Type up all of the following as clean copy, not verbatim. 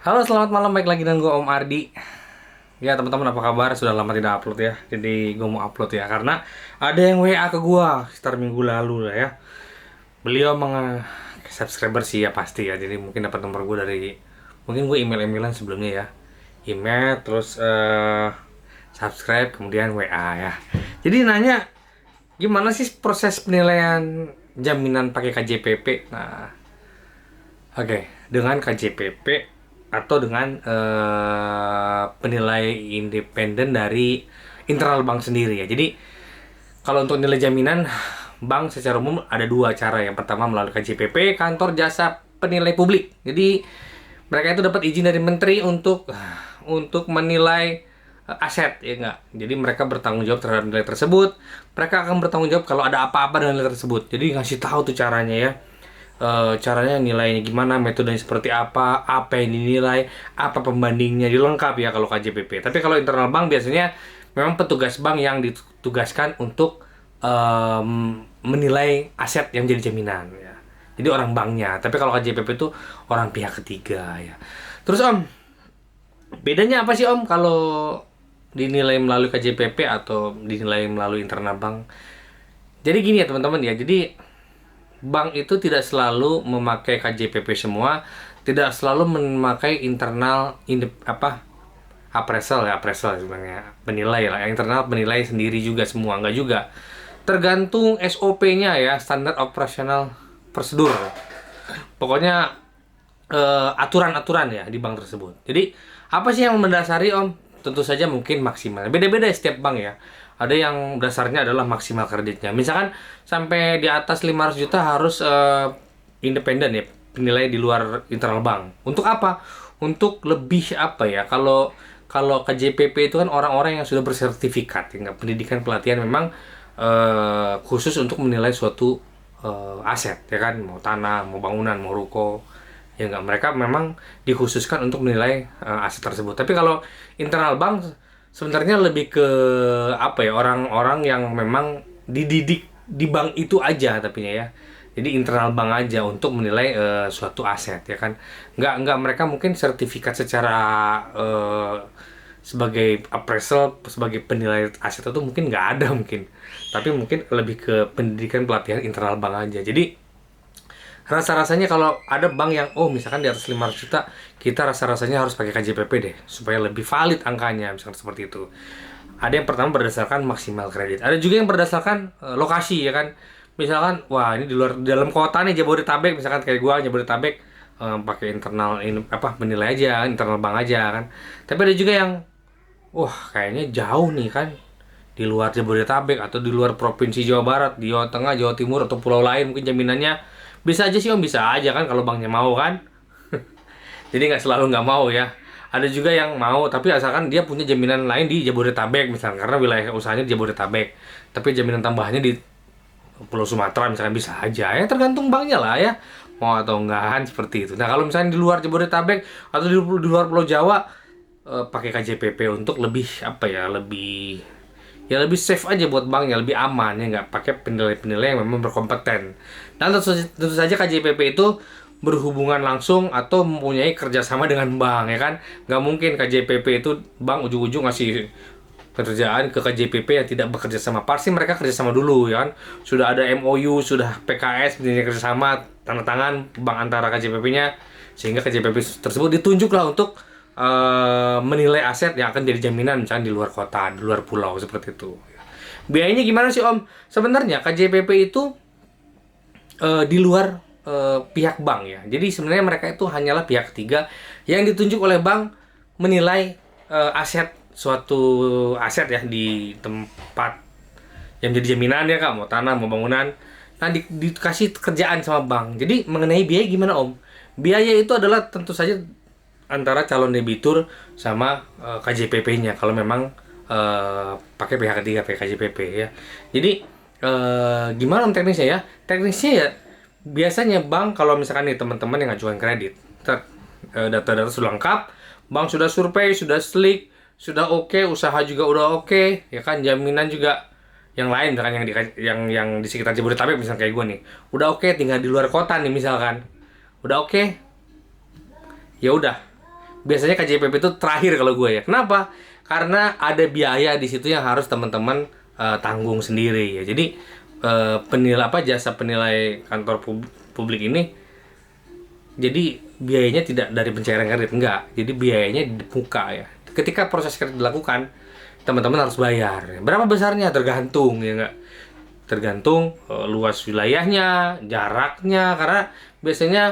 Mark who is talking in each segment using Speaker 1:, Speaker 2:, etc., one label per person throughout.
Speaker 1: Halo, selamat malam. Baik lagi dengan gue Om Ardi. Ya, teman-teman apa kabar? Sudah lama tidak upload ya. Jadi gue mau upload ya karena ada yang WA ke gue sekitar minggu lalu lah ya. Beliau subscriber sih ya pasti ya. Jadi mungkin dapat nomor gue dari mungkin gue email-emailan sebelumnya ya. Email terus subscribe kemudian WA ya. Jadi nanya gimana sih proses penilaian jaminan pakai KJPP? Nah, oke, dengan KJPP atau dengan penilai independen dari internal bank sendiri ya. Jadi kalau untuk nilai jaminan bank secara umum ada dua cara. Yang pertama melalui KJPP, Kantor Jasa Penilai Publik. Jadi mereka itu dapat izin dari menteri untuk menilai aset ya enggak. Jadi mereka bertanggung jawab terhadap nilai tersebut. Mereka akan bertanggung jawab kalau ada apa-apa dengan nilai tersebut. Jadi ngasih tahu tuh caranya ya. Caranya nilainya gimana, metodenya seperti apa yang dinilai, apa pembandingnya, dilengkap ya kalau KJPP. Tapi kalau internal bank biasanya memang petugas bank yang ditugaskan untuk menilai aset yang jadi jaminan ya. Jadi orang banknya. Tapi kalau KJPP itu orang pihak ketiga ya. Terus Om, bedanya apa sih Om kalau dinilai melalui KJPP atau dinilai melalui internal bank? Jadi gini ya teman-teman ya. Jadi bank itu tidak selalu memakai KJPP semua, tidak selalu memakai internal appraisal sebenarnya, penilai lah, internal penilai sendiri juga semua, enggak juga. Tergantung SOP-nya ya, standar operasional prosedur. Pokoknya aturan-aturan ya di bank tersebut. Jadi apa sih yang mendasari Om? Tentu saja mungkin maksimal. Beda-beda setiap bank ya. Ada yang dasarnya adalah maksimal kreditnya. Misalkan sampai di atas 500 juta harus independen ya, penilai di luar internal bank. Untuk apa? Untuk lebih apa ya? Kalau kalau KJPP itu kan orang-orang yang sudah bersertifikat, ya, pendidikan pelatihan memang khusus untuk menilai suatu aset ya kan, mau tanah, mau bangunan, mau ruko ya enggak, mereka memang dikhususkan untuk menilai aset tersebut. Tapi kalau internal bank sebenarnya lebih ke apa ya, orang-orang yang memang dididik di bank itu aja tapinya ya. Jadi internal bank aja untuk menilai suatu aset ya kan. Nggak mereka mungkin sertifikat secara sebagai appraisal, sebagai penilai aset itu mungkin nggak ada mungkin. Tapi mungkin lebih ke pendidikan pelatihan internal bank aja. Jadi rasa-rasanya kalau ada bank yang misalkan di atas 500 juta, kita rasa-rasanya harus pakai KJPP deh supaya lebih valid angkanya, misalkan seperti itu. Ada yang pertama berdasarkan maksimal kredit. Ada juga yang berdasarkan lokasi ya kan. Misalkan wah ini di dalam kota nih Jabodetabek, misalkan kayak gua Jabodetabek, pakai internal ini apa penilai aja, internal bank aja kan. Tapi ada juga yang wah kayaknya jauh nih kan, di luar Jabodetabek atau di luar provinsi Jawa Barat, di Jawa Tengah, Jawa Timur atau pulau lain mungkin jaminannya bisa aja sih Om, bisa aja kan kalau banknya mau kan. Jadi nggak selalu nggak mau ya. Ada juga yang mau tapi asalkan dia punya jaminan lain di Jabodetabek misalnya, karena wilayah usahanya di Jabodetabek. Tapi jaminan tambahannya di Pulau Sumatera misalkan, bisa aja ya, tergantung banknya lah ya. Mau atau enggak kan seperti itu. Nah, kalau misalnya di luar Jabodetabek atau di luar Pulau Jawa, pakai KJPP untuk lebih apa ya, lebih safe aja buat banknya, lebih aman ya, nggak pakai penilai-penilai yang memang berkompeten. Dan tentu saja KJPP itu berhubungan langsung atau mempunyai kerjasama dengan bank ya kan. Nggak mungkin KJPP itu bank ujung-ujung ngasih pekerjaan ke KJPP yang tidak bekerja sama. Pasti mereka kerjasama dulu ya kan. Sudah ada MOU, sudah PKS, penilaian kerjasama, tanda tangan bank antara KJPP-nya, sehingga KJPP tersebut ditunjuklah untuk menilai aset yang akan jadi jaminan misalnya di luar kota, di luar pulau seperti itu. Biayanya gimana sih Om? Sebenarnya KJPP itu di luar pihak bank ya. Jadi sebenarnya mereka itu hanyalah pihak ketiga yang ditunjuk oleh bank menilai aset, suatu aset ya di tempat yang jadi jaminan ya Kak, mau tanah, mau bangunan. Nah, dikasih kerjaan sama bank. Jadi mengenai biaya gimana Om? Biaya itu adalah tentu saja antara calon debitur sama KJPP-nya kalau memang pakai pihak ketiga, pakai KJPP ya. Jadi gimana Om teknisnya ya? Teknisnya ya biasanya bank kalau misalkan nih teman-teman yang ngajukan kredit, data-data sudah lengkap, bank sudah survei, sudah slick, sudah oke, usaha juga udah oke, ya kan, jaminan juga yang lain misalkan yang di sekitar Jabodetabek misalkan kayak gue nih, udah oke, tinggal di luar kota nih misalkan, udah oke, ya udah biasanya KJPP itu terakhir kalau gue ya. Kenapa? Karena ada biaya di situ yang harus teman-teman tanggung sendiri ya. Jadi jasa penilai kantor publik ini, jadi biayanya tidak dari pencairan kredit, enggak. Jadi biayanya dibuka ya. Ketika proses kredit dilakukan, teman-teman harus bayar. Berapa besarnya? Tergantung ya enggak. Tergantung luas wilayahnya, jaraknya, karena biasanya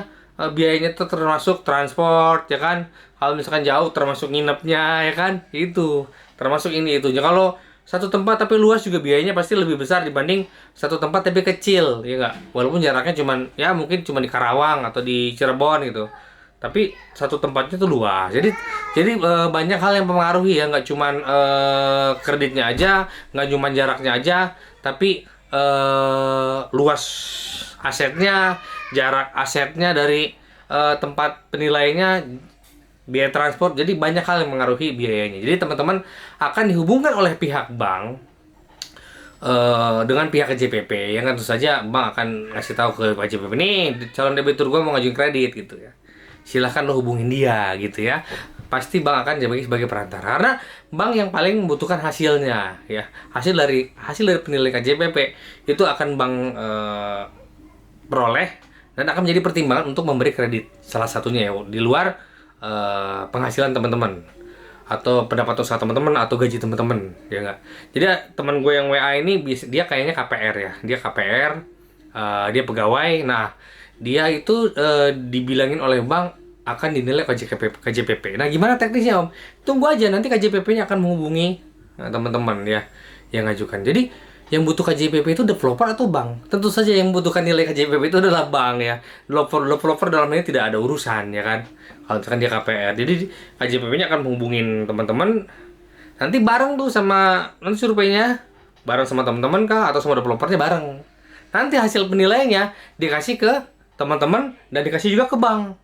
Speaker 1: biayanya itu termasuk transport ya kan. Kalau misalkan jauh termasuk nginepnya ya kan. Itu termasuk ini itu. Ya, kalau satu tempat tapi luas juga biayanya pasti lebih besar dibanding satu tempat tapi kecil ya enggak. Walaupun jaraknya mungkin cuma di Karawang atau di Cirebon gitu. Tapi satu tempatnya tuh luas. Jadi banyak hal yang mempengaruhi ya, nggak cuma kreditnya aja, nggak cuma jaraknya aja, tapi luas asetnya, jarak asetnya dari tempat penilaiannya, biaya transport. Jadi banyak hal yang mengaruhi biayanya. Jadi teman-teman akan dihubungkan oleh pihak bank dengan pihak KJPP yang tentu saja bank akan ngasih tahu ke KJPP, nih calon debitur gue mau ngajuin kredit gitu ya, silahkan lo hubungin dia gitu ya. Pasti bank akan jadi sebagai perantara, karena bank yang paling membutuhkan hasilnya ya. Hasil dari penilaian KJPP itu akan bank peroleh dan akan menjadi pertimbangan untuk memberi kredit, salah satunya ya, di luar penghasilan teman-teman atau pendapatan usaha teman-teman atau gaji teman-teman ya enggak. Jadi teman gue yang WA ini dia kayaknya KPR ya, dia KPR, dia pegawai. Nah, dia itu dibilangin oleh bank akan dinilai KJPP. Nah, gimana teknisnya Om? Tunggu aja, nanti KJPP-nya akan menghubungi teman-teman ya yang ngajukan. Jadi yang butuh KJPP itu developer atau bank? Tentu saja yang membutuhkan nilai KJPP itu adalah bank ya. Developer dalam ini tidak ada urusan ya kan. Kalau misalkan dia KPR, jadi KJPP-nya akan menghubungin teman-teman. Nanti bareng tuh nanti surveinya bareng sama teman-teman kah atau sama developernya bareng. Nanti hasil penilaiannya dikasih ke teman-teman dan dikasih juga ke bank.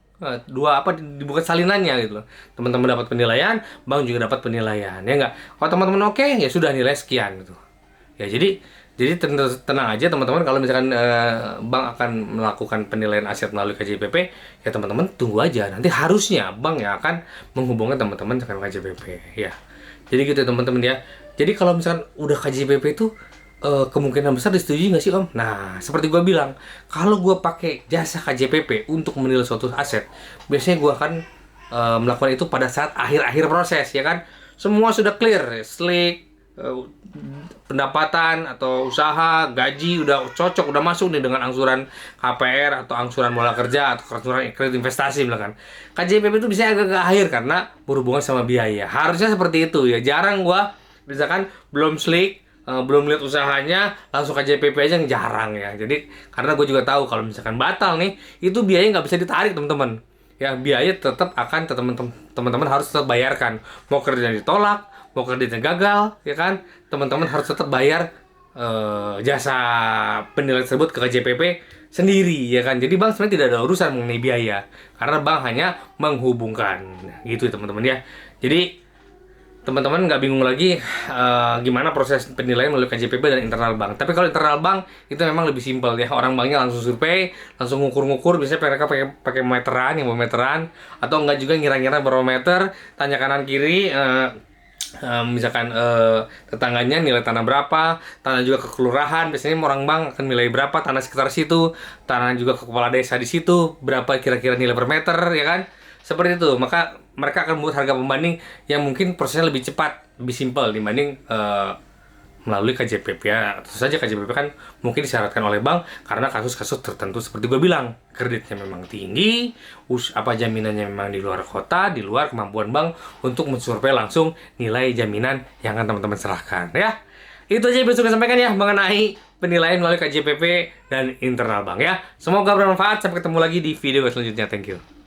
Speaker 1: Dibuka salinannya gitu loh. Teman-teman dapat penilaian, bank juga dapat penilaian ya enggak. Kalau teman-teman oke, ya sudah nilai sekian gitu. Ya jadi tenang aja teman-teman, kalau misalkan bank akan melakukan penilaian aset melalui KJPP, ya teman-teman tunggu aja. Nanti harusnya bank yang akan menghubungkan teman-teman dengan KJPP ya. Jadi gitu teman-teman ya. Jadi kalau misalkan udah KJPP itu kemungkinan besar disetujui nggak sih Om? Nah, seperti gue bilang, kalau gue pakai jasa KJPP untuk menilai suatu aset, biasanya gue akan melakukan itu pada saat akhir-akhir proses ya kan. Semua sudah clear, slick, pendapatan atau usaha, gaji udah cocok, udah masuk nih dengan angsuran KPR atau angsuran modal kerja atau angsuran kredit investasi misalkan. KJPP itu bisa agak ke akhir karena berhubungan sama biaya. Harusnya seperti itu ya. Jarang gua misalkan belum slick, belum lihat usahanya langsung KJPP aja, yang jarang ya. Jadi karena gue juga tahu kalau misalkan batal nih, itu biaya nggak bisa ditarik teman-teman. Ya biaya tetap akan teman-teman harus tetap bayarkan. Mau kreditnya ditolak, mau kreditnya gagal, ya kan, teman-teman harus tetap bayar jasa penilaian tersebut ke KJPP sendiri, ya kan. Jadi bank sebenarnya tidak ada urusan mengenai biaya, karena bank hanya menghubungkan, gitu teman-teman ya. Jadi teman-teman nggak bingung lagi gimana proses penilaian melalui KJPP dan internal bank. Tapi kalau internal bank itu memang lebih simpel ya. Orang banknya langsung survei, langsung ngukur-ngukur. Biasanya mereka pakai meteran, yang meteran, atau enggak juga ngira-ngira barometer, tanya kanan kiri. Misalkan tetangganya nilai tanah berapa, tanah juga ke kelurahan, biasanya orang bank akan nilai berapa tanah sekitar situ, tanah juga ke kepala desa di situ, berapa kira-kira nilai per meter, ya kan? Seperti itu. Maka mereka akan membuat harga pembanding yang mungkin prosesnya lebih cepat, lebih simpel dibanding melalui KJPP ya. Tentu saja KJPP kan mungkin disyaratkan oleh bank karena kasus-kasus tertentu seperti gue bilang, kreditnya memang tinggi, jaminannya memang di luar kota, di luar kemampuan bank untuk mensurvei langsung nilai jaminan yang akan teman-teman serahkan ya. Itu aja yang bisa saya sampaikan ya mengenai penilaian melalui KJPP dan internal bank ya. Semoga bermanfaat. Sampai ketemu lagi di video selanjutnya. Thank you.